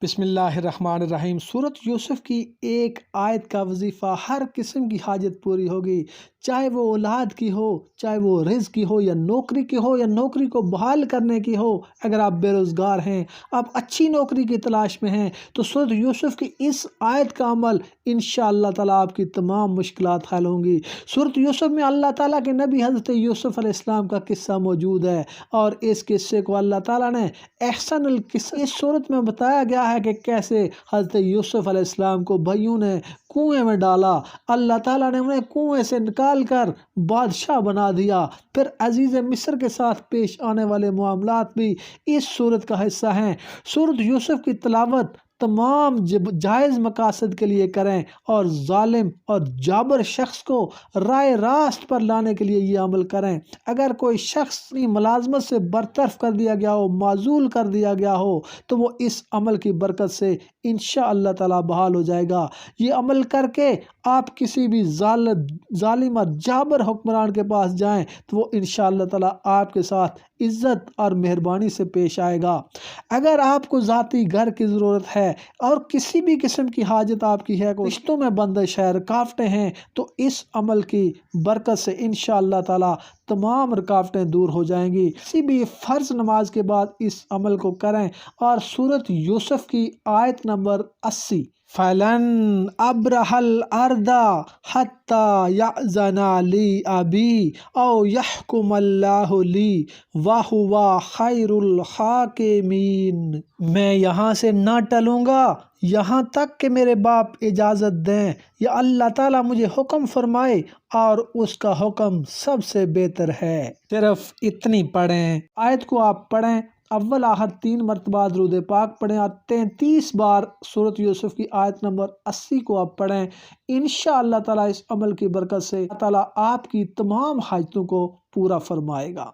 بسم اللہ الرحمن الرحیم۔ سورۃ یوسف کی ایک آیت کا وظیفہ ہر قسم کی حاجت پوری ہوگی، چاہے وہ اولاد کی ہو، چاہے وہ رزق کی ہو، یا نوکری کی ہو، یا نوکری کو بحال کرنے کی ہو۔ اگر آپ بے روزگار ہیں، آپ اچھی نوکری کی تلاش میں ہیں، تو سورۃ یوسف کی اس آیت کا عمل انشاءاللہ تعالیٰ آپ کی تمام مشکلات حل ہوں گی۔ سورۃ یوسف میں اللہ تعالیٰ کے نبی حضرت یوسف علیہ السلام کا قصہ موجود ہے، اور اس قصے کو اللہ تعالیٰ نے احسن القصص اس سورت میں بتایا گیا ہے کہ کیسے حضرت یوسف علیہ السلام کو بھائیوں نے کنویں میں ڈالا، اللہ تعالیٰ نے انہیں کنویں سے نکال کر بادشاہ بنا دیا۔ پھر عزیز مصر کے ساتھ پیش آنے والے معاملات بھی اس سورت کا حصہ ہیں۔ سورت یوسف کی تلاوت تمام جائز مقاصد کے لیے کریں، اور ظالم اور جابر شخص کو رائے راست پر لانے کے لیے یہ عمل کریں۔ اگر کوئی شخص اپنی ملازمت سے برطرف کر دیا گیا ہو، معزول کر دیا گیا ہو، تو وہ اس عمل کی برکت سے انشاءاللہ تعالیٰ بحال ہو جائے گا۔ یہ عمل کر کے آپ کسی بھی ظالم اور جابر حکمران کے پاس جائیں تو وہ انشاءاللہ تعالیٰ آپ کے ساتھ عزت اور مہربانی سے پیش آئے گا۔ اگر آپ کو ذاتی گھر کی ضرورت ہے اور کسی بھی قسم کی حاجت آپ کی ہے، رشتوں میں بندش ہے، رکاوٹیں ہیں، تو اس عمل کی برکت سے انشاءاللہ تعالیٰ تمام رکاوٹیں دور ہو جائیں گی۔ کسی بھی فرض نماز کے بعد اس عمل کو کریں، اور سورۃ یوسف کی آیت نمبر 80 فَلَنْ أَبْرَحَ الْأَرْضَ حَتَّى يَأْذَنَ لِي أَبِي أَوْ يَحْكُمَ اللَّهُ لِي وَهُوَ خَيْرُ الْحَاكِمِينَ۔ میں یہاں سے نہ ٹلوں گا یہاں تک کہ میرے باپ اجازت دیں، یا اللہ تعالیٰ مجھے حکم فرمائے، اور اس کا حکم سب سے بہتر ہے۔ صرف اتنی پڑھیں، آیت کو آپ پڑھیں، اول آخر 3 مرتبہ درود پاک پڑھیں، اور 33 بار سورۃ یوسف کی آیت نمبر 80 کو آپ پڑھیں۔ انشاءاللہ تعالیٰ اس عمل کی برکت سے اللہ تعالیٰ آپ کی تمام حاجتوں کو پورا فرمائے گا۔